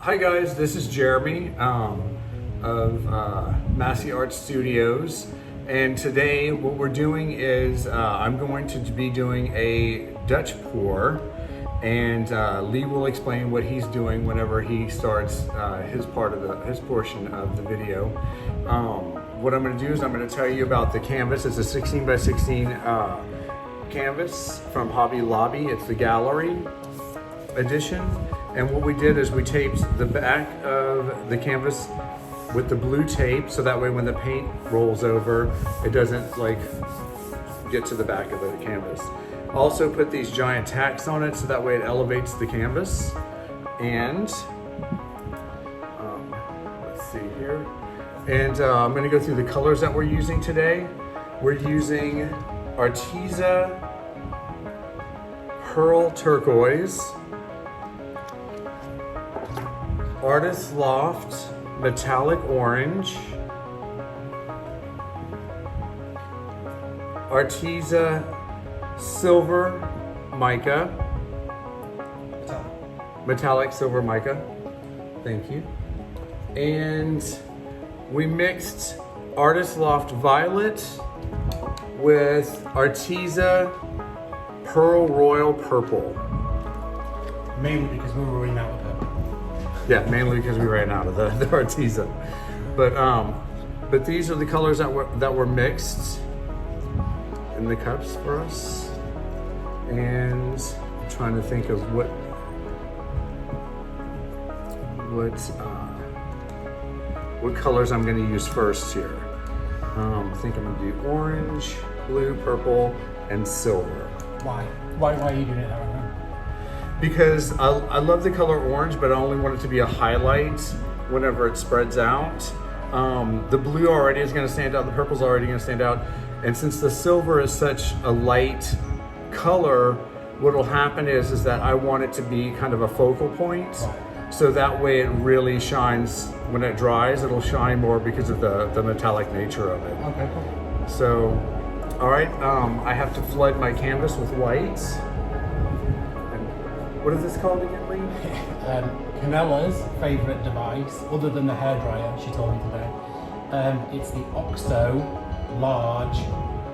Hi guys, this is Jeremy of Masse Art Studios, and today what we're doing is I'm going to be doing a Dutch pour, and Lee will explain what he's doing whenever he starts his portion of the video. What I'm going to do is I'm going to tell you about the canvas. It's a 16 by 16 canvas from Hobby Lobby. It's the gallery edition. And what we did is we taped the back of the canvas with the blue tape, so that way when the paint rolls over, it doesn't like get to the back of the canvas. Also put these giant tacks on it, so that way it elevates the canvas. And let's see here. And I'm gonna go through the colors that we're using today. We're using Arteza Pearl Turquoise, Artist Loft Metallic Orange, Arteza Silver Mica, Metallic Silver Mica, thank you. And we mixed Artist Loft Violet with Arteza Pearl Royal Purple. Mainly because we were running out of purple. Yeah, mainly because we ran out of the Arteza. But these are the colors that were mixed in the cups for us. And I'm trying to think of what colors I'm going to use first here. I think I'm going to do orange, blue, purple, and silver. Why? Why are you doing it that way? Because I love the color orange, but I only want it to be a highlight whenever it spreads out. The blue already is going to stand out, the purple's already going to stand out, and since the silver is such a light color, what will happen is that I want it to be kind of a focal point, so that way it really shines. When it dries, it'll shine more because of the metallic nature of it. Okay, cool. So, all right, I have to flood my canvas with white. What is this called again, Lee? Canella's favourite device, other than the hairdryer, she told me today. It's the OXO large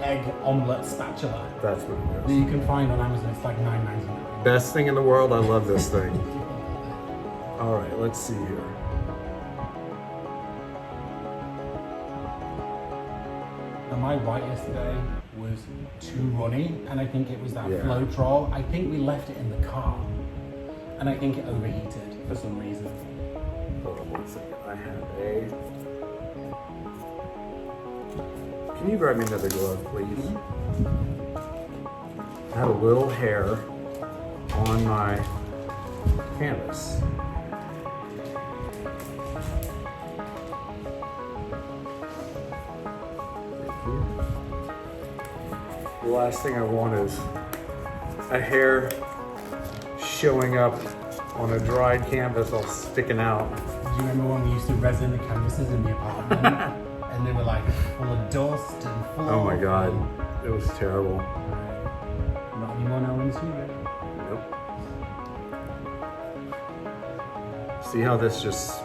egg omelette spatula. That's what it is. That you can find on Amazon. It's like $9.99. Best thing in the world. I love this thing. All right, let's see here. And my white yesterday was too runny, and I think it was that Floetrol. I think we left it in the car, and I think it overheated for some reason. Hold on 1 second. I have a... Can you grab me another glove, please? I have a little hair on my canvas. The last thing I want is a hair showing up on a dried canvas all sticking out. Do you remember when we used to resin the canvases in the apartment? And they were like full of dust and full Oh my God, it was terrible. Not anymore now in the studio. Nope. See how this just...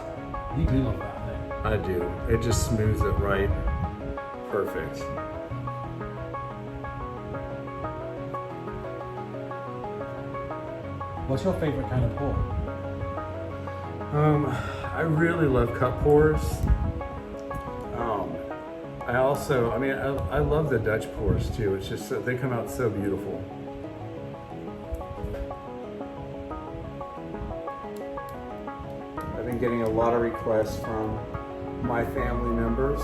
You do love that thing. I do. It just smooths it right. Perfect. What's your favorite kind of pour? I really love cup pours. I love the Dutch pours too. It's just, they come out so beautiful. I've been getting a lot of requests from my family members.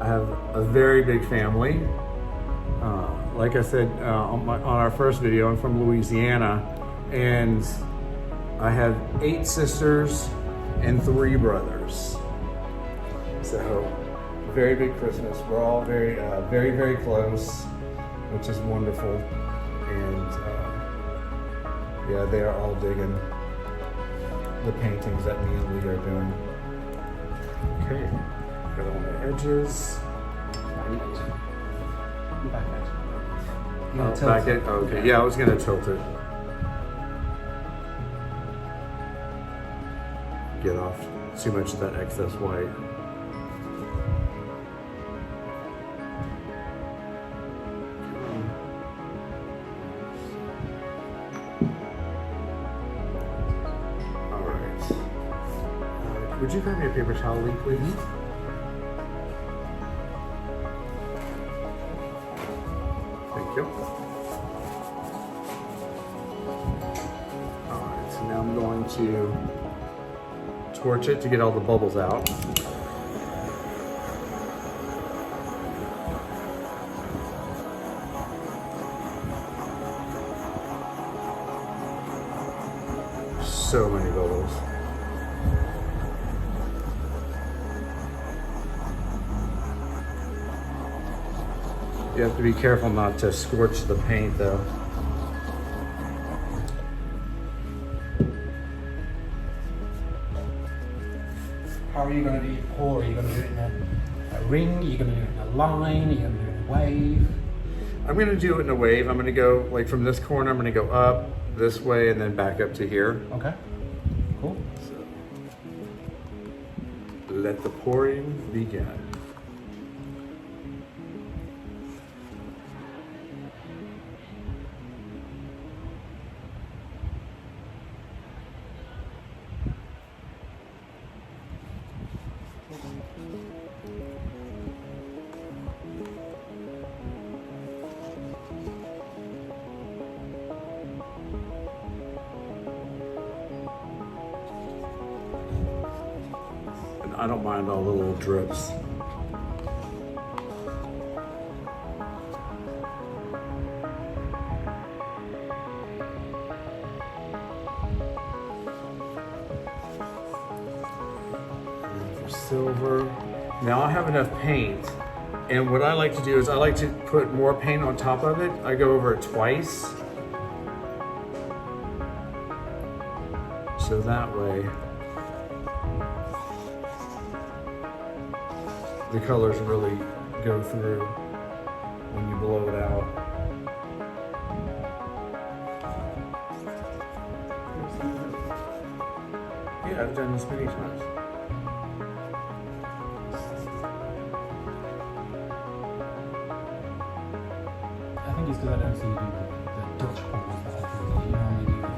I have a very big family. Like I said on our first video, I'm from Louisiana, and I have 8 sisters and 3 brothers. So, very big Christmas. We're all very, very close, which is wonderful. And yeah, they are all digging the paintings that me and Lee are doing. Okay, got all my edges. the back edge. You Oh, want to tilt back it? it? Okay, yeah, I was gonna tilt it. Get off too much of that excess white. All right. Would you grab me a paper towel, Lee, please? Thank you. All right, so now I'm going to torch it to get all the bubbles out. So many bubbles. You have to be careful not to scorch the paint though. How are you going to do your pour? Are you going to do it in a ring? Are you going to do it in a line? Are you going to do it in a wave? I'm gonna do it in a wave. I'm gonna go like from this corner, I'm gonna go up this way and then back up to here. Okay, cool. So, let the pouring begin. I don't mind all the little drips. And for silver. Now I have enough paint, and what I like to do is I like to put more paint on top of it. I go over it twice. So that way, the colors really go through when you blow it out. Yeah, I've done this many times. I think it's because I don't see you do the Dutch pours that I do. You normally do the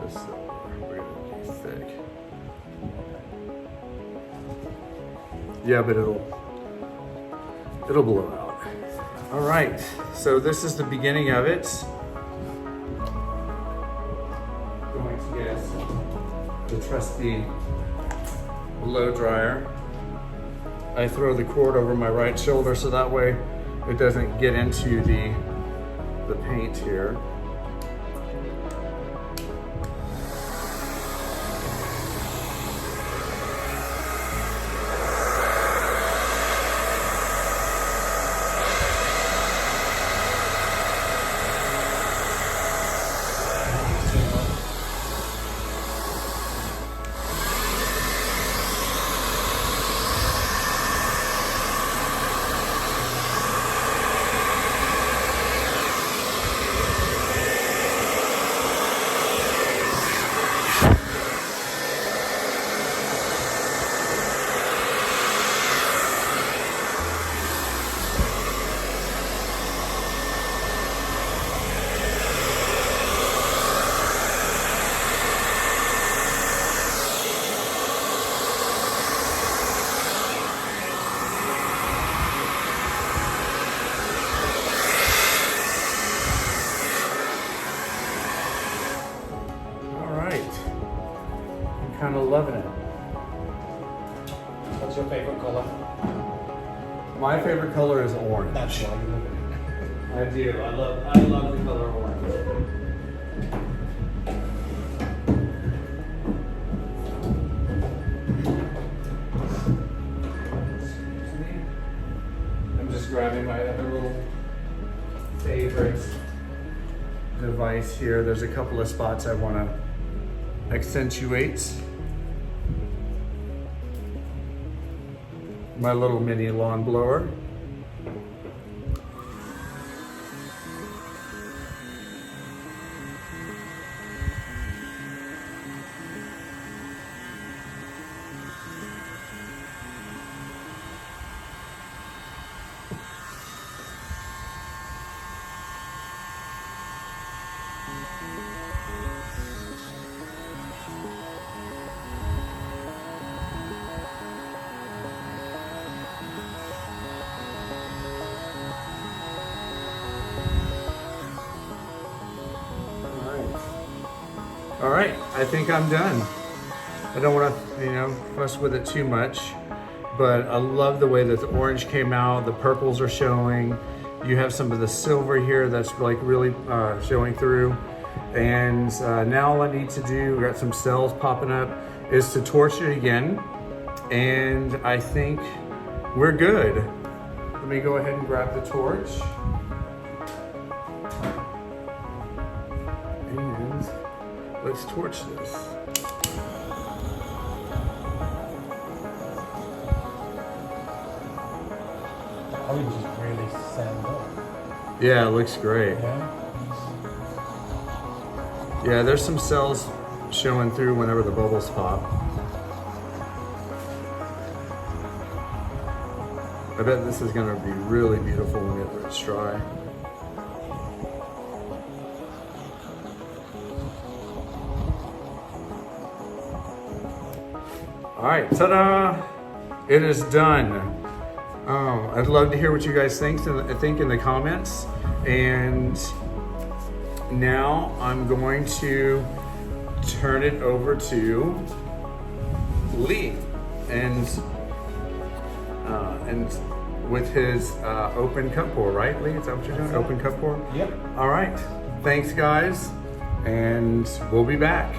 The silver, we're gonna do thick. Yeah, but it'll blow out. All right, so this is the beginning of it. Going to get the trusty blow dryer. I throw the cord over my right shoulder so that way it doesn't get into the paint here. Kind of loving it. What's your favorite color? My favorite color is orange. That's why you love it. I do. I love the color orange. Excuse me. I'm just grabbing my other little favorite device here. There's a couple of spots I want to accentuate. my little mini lawn blower. All right, I think I'm done. I don't want to, fuss with it too much, but I love the way that the orange came out. The purples are showing. You have some of the silver here that's like really showing through. And now all I need to do, we got some cells popping up, is to torch it again. And I think we're good. Let me go ahead and grab the torch. And let's torch this. The orange is really settled up. Yeah, it looks great. Yeah, there's some cells showing through whenever the bubbles pop. I bet this is gonna be really beautiful when it's dry. All right, ta-da! It is done. I'd love to hear what you guys think in the comments. And now I'm going to turn it over to Lee, and with his open cup pour, right, Lee? Is that what you're doing? Open cup pour? Yep. All right. Thanks, guys, and we'll be back.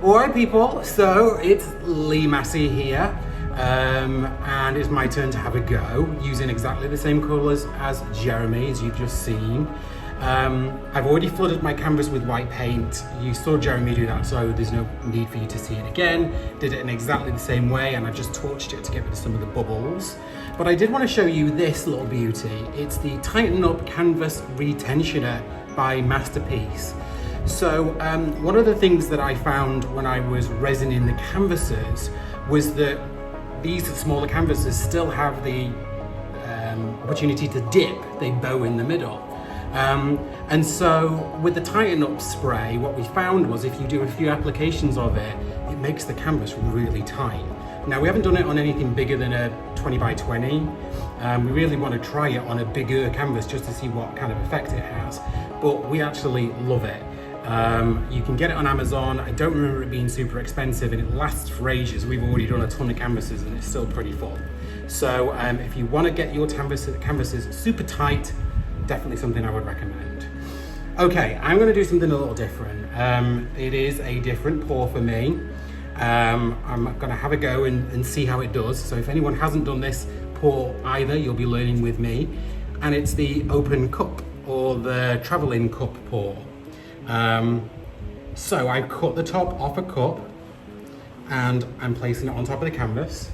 Alright people, so it's Lee Masse here, and it's my turn to have a go using exactly the same colours as Jeremy, as you've just seen. I've already flooded my canvas with white paint. You saw Jeremy do that, so there's no need for you to see it again. Did it in exactly the same way, and I just torched it to get rid of some of the bubbles. But I did want to show you this little beauty. It's the Tighten Up Canvas Retensioner by Masterpiece. So one of the things that I found when I was resining the canvases was that these smaller canvases still have the opportunity to dip. They bow in the middle. And so with the Tighten Up spray, what we found was if you do a few applications of it, it makes the canvas really tight. Now we haven't done it on anything bigger than a 20 by 20. We really want to try it on a bigger canvas just to see what kind of effect it has, but we actually love it. You can get it on Amazon. I don't remember it being super expensive, and it lasts for ages. We've already done a ton of canvases and it's still pretty full. So if you want to get your canvases super tight, definitely something I would recommend. Okay, I'm going to do something a little different. It is a different pour for me. I'm going to have a go and see how it does. So if anyone hasn't done this pour either, you'll be learning with me. And it's the open cup, or the traveling cup pour. So I cut the top off a cup and I'm placing it on top of the canvas.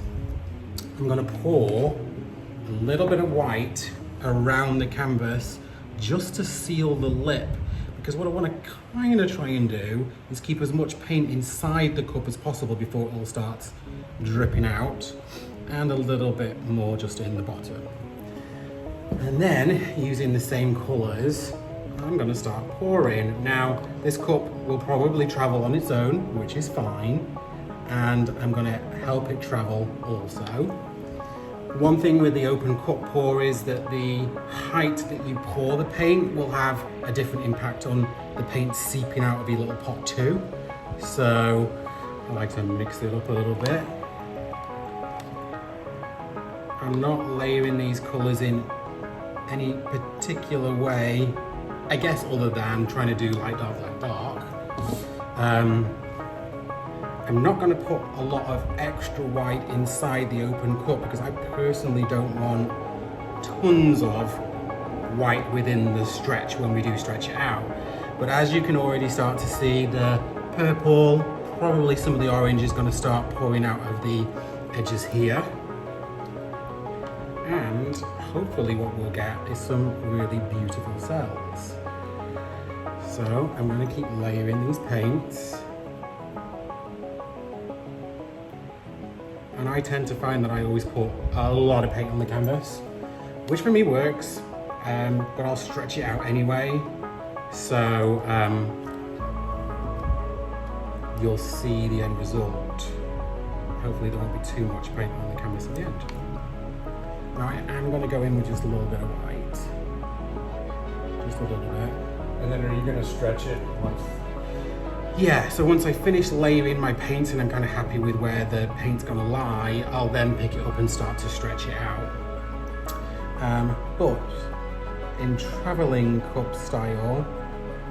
I'm going to pour a little bit of white around the canvas just to seal the lip, because what I want to kind of try and do is keep as much paint inside the cup as possible before it all starts dripping out, and a little bit more just in the bottom. And then using the same colours, I'm going to start pouring. Now this cup will probably travel on its own, which is fine, and I'm going to help it travel also. One thing with the open cup pour is that the height that you pour the paint will have a different impact on the paint seeping out of your little pot too. So I like to mix it up a little bit. I'm not layering these colours in any particular way, I guess, other than trying to do light, dark. I'm not going to put a lot of extra white inside the open cup because I personally don't want tons of white within the stretch when we do stretch it out. But as you can already start to see, the purple probably some of the orange is going to start pouring out of the edges here. And hopefully what we'll get is some really beautiful cells. So I'm going to keep layering these paints. And I tend to find that I always put a lot of paint on the canvas, which for me works, but I'll stretch it out anyway. So you'll see the end result. Hopefully there won't be too much paint on the canvas at the end. Now I am going to go in with just a little bit of white. Just a little bit. And then are you going to stretch it once? Yeah, so once I finish layering my paint and I'm kind of happy with where the paint's going to lie, I'll then pick it up and start to stretch it out. But in traveling cup style,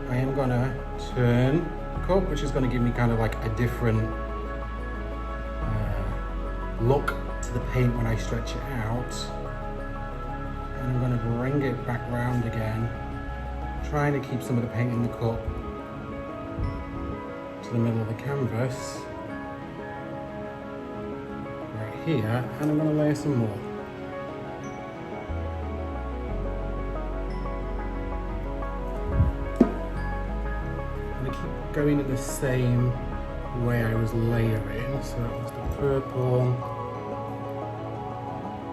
I am going to turn the cup, which is going to give me kind of like a different look to the paint when I stretch it out. And I'm going to bring it back round again, trying to keep some of the paint in the cup to the middle of the canvas right here, and I'm going to layer some more. I'm going to keep going in the same way I was layering, so that was the purple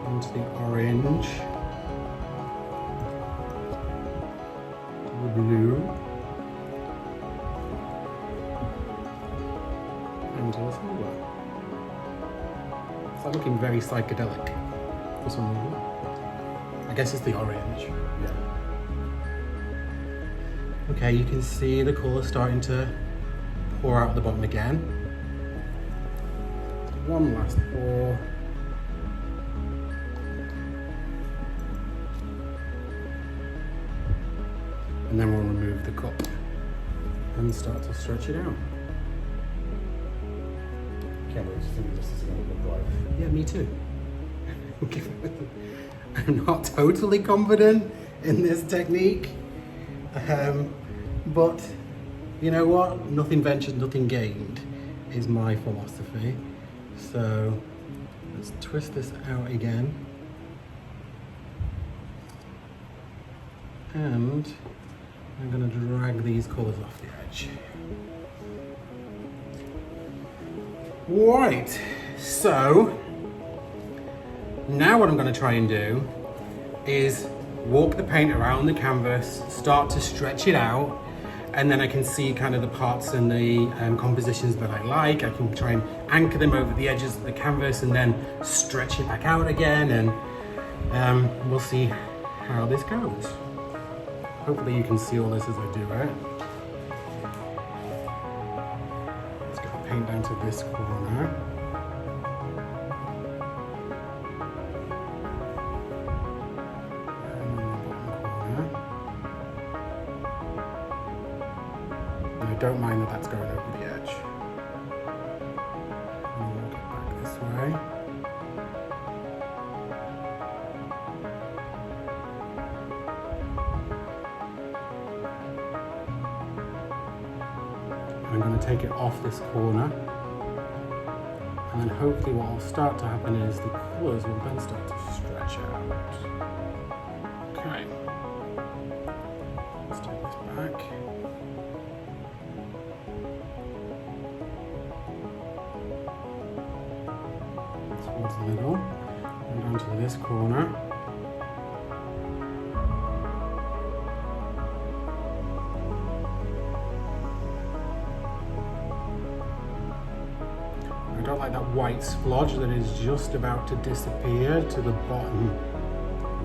into the orange, the blue, and the silver. It's looking very psychedelic for some reason. I guess it's the orange. Yeah. Okay, you can see the colour starting to pour out the bottom again. One last pour. And then we'll remove the cup and start to stretch it out. Can't wait to see what this is going to look like. Yeah, me too. I'm not totally confident in this technique, but you know what? Nothing ventured, nothing gained is my philosophy. So let's twist this out again. And I'm going to drag these colours off the edge. Right, so now what I'm going to try and do is walk the paint around the canvas, start to stretch it out, and then I can see kind of the parts and the compositions that I like. I can try and anchor them over the edges of the canvas and then stretch it back out again, and we'll see how this goes. Hopefully you can see all this as I do it. Let's get the paint down to this corner. And then the bottom corner. And I don't mind that that's going over the edge. And we'll get back this way. I'm going to take it off this corner, and then hopefully what will start to happen is the colours will then start to stretch out. Okay, let's take this back. Towards the middle, and down to this corner. I don't like that white splodge that is just about to disappear to the bottom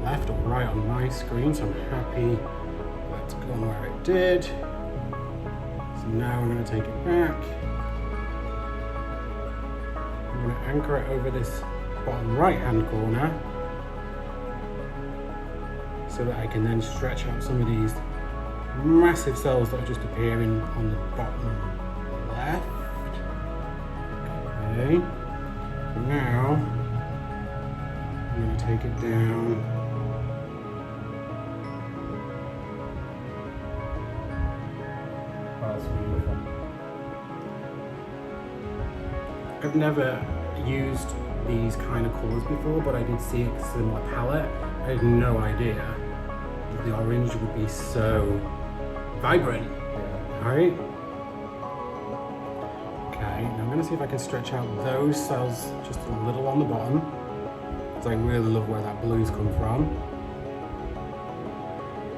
left or right on my screen, so I'm happy that's gone where it did. So now I'm going to take it back. I'm going to anchor it over this bottom right hand corner so that I can then stretch out some of these massive cells that are just appearing on the bottom left. Okay, so now I'm going to take it down. Oh, that's beautiful. I've never used these kind of colours before, but I did see a similar palette. I had no idea that the orange would be so vibrant. Alright. Okay, now I'm going to see if I can stretch out those cells just a little on the bottom, because I really love where that blue's come from.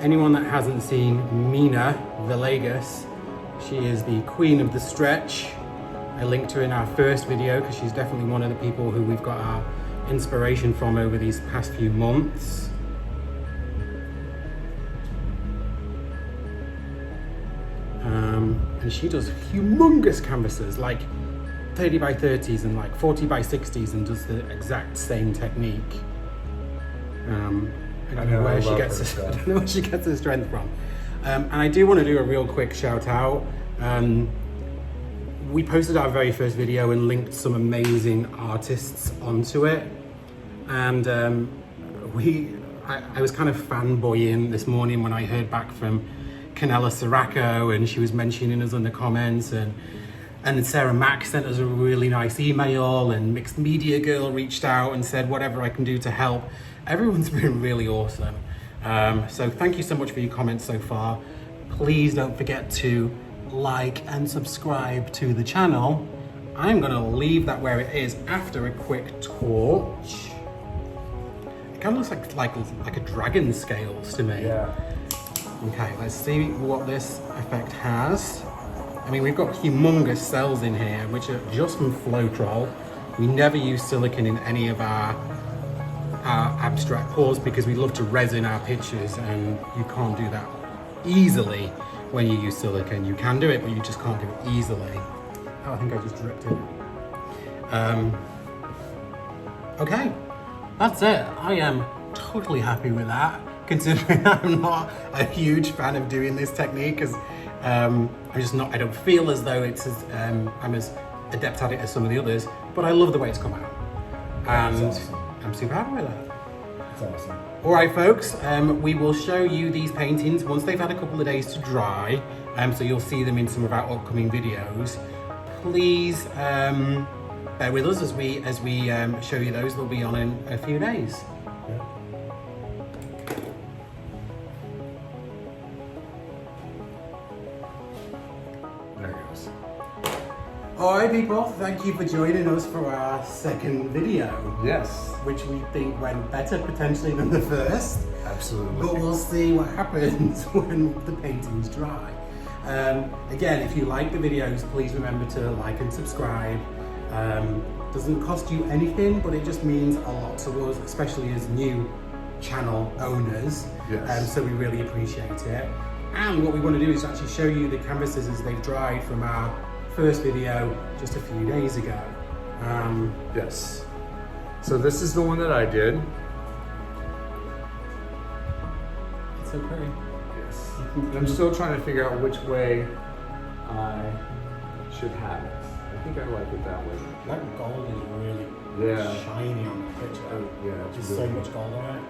Anyone that hasn't seen Mina Villegas, she is the queen of the stretch. I linked her in our first video because she's definitely one of the people who we've got our inspiration from over these past few months. And she does humongous canvases, like 30 by 30s and like 40 by 60s, and does the exact same technique. I don't know where she gets the strength from. And I do want to do a real quick shout out. We posted our very first video and linked some amazing artists onto it. And I was kind of fanboying this morning when I heard back from Canella Siracco, and she was mentioning us in the comments, and Sarah Mack sent us a really nice email, and Mixed Media Girl reached out and said whatever I can do to help. Everyone's been really awesome. So thank you so much for your comments so far. Please don't forget to like and subscribe to the channel. I'm gonna leave that where it is after a quick torch. It kind of looks like a dragon scales to me. Yeah. Okay, let's see what this effect has. I mean, we've got humongous cells in here, which are just from Floetrol. We never use silicone in any of our abstract pours because we love to resin our pictures, and you can't do that easily when you use silicone. You can do it, but you just can't do it easily. Oh, I think I just dripped it. Okay, that's it. I am totally happy with that, considering I'm not a huge fan of doing this technique, because I don't feel as though it's as, I'm as adept at it as some of the others, but I love the way it's come out. And awesome. I'm super happy with that. That's awesome. All right, folks, we will show you these paintings once they've had a couple of days to dry, so you'll see them in some of our upcoming videos. Please bear with us as we show you those. They'll be on in a few days. Yeah. There it goes. All right, people, thank you for joining us for our second video. Yes. Which we think went better potentially than the first. Absolutely. But we'll see what happens when the painting's dry. Again, if you like the videos, please remember to like and subscribe. Doesn't cost you anything, but it just means a lot to us, especially as new channel owners. Yes. So we really appreciate it. And what we want to do is actually show you the canvases as they've dried from our first video just a few days ago. Yes. So this is the one that I did. It's so pretty. Yes. I'm still trying to figure out which way I should have it. I think I like it that way. That gold is really shiny on the picture. Oh, yeah, There's really so much gold on it.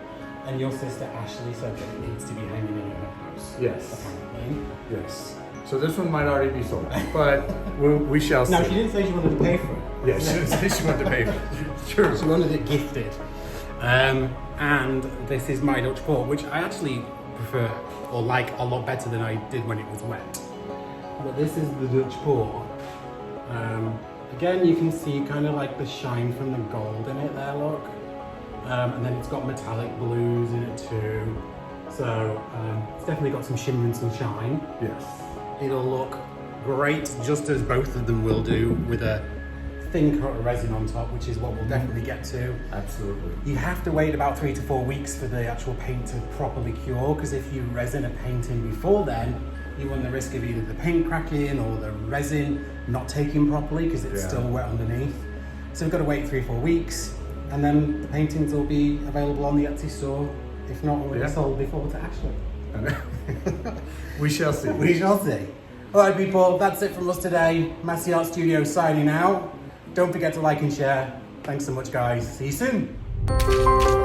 And your sister Ashley said that it needs to be hanging in her house. Yes. Apparently. Yes. So this one might already be sold, but we shall see. No, she didn't say she wanted to pay for it. Yeah, she didn't say she wanted to pay for it. Sure. She wanted it gifted. And this is my Dutch pour, which I actually prefer or like a lot better than I did when it was wet. But this is the Dutch pour. Again, you can see kind of like the shine from the gold in it there, look. And then it's got metallic blues in it too. So it's definitely got some shimmer and some shine. Yes. It'll look great, just as both of them will do, with a thin coat of resin on top, which is what we'll definitely get to. Absolutely. You have to wait about 3 to 4 weeks for the actual paint to properly cure, because if you resin a painting before then, you run the risk of either the paint cracking or the resin not taking properly because it's still wet underneath. So we've got to wait 3 or 4 weeks, and then the paintings will be available on the Etsy store, if not already sold before, to Ashley. We shall see. We shall see. All right, people, that's it from us today. Masse Art Studio signing out. Don't forget to like and share. Thanks so much, guys. See you soon.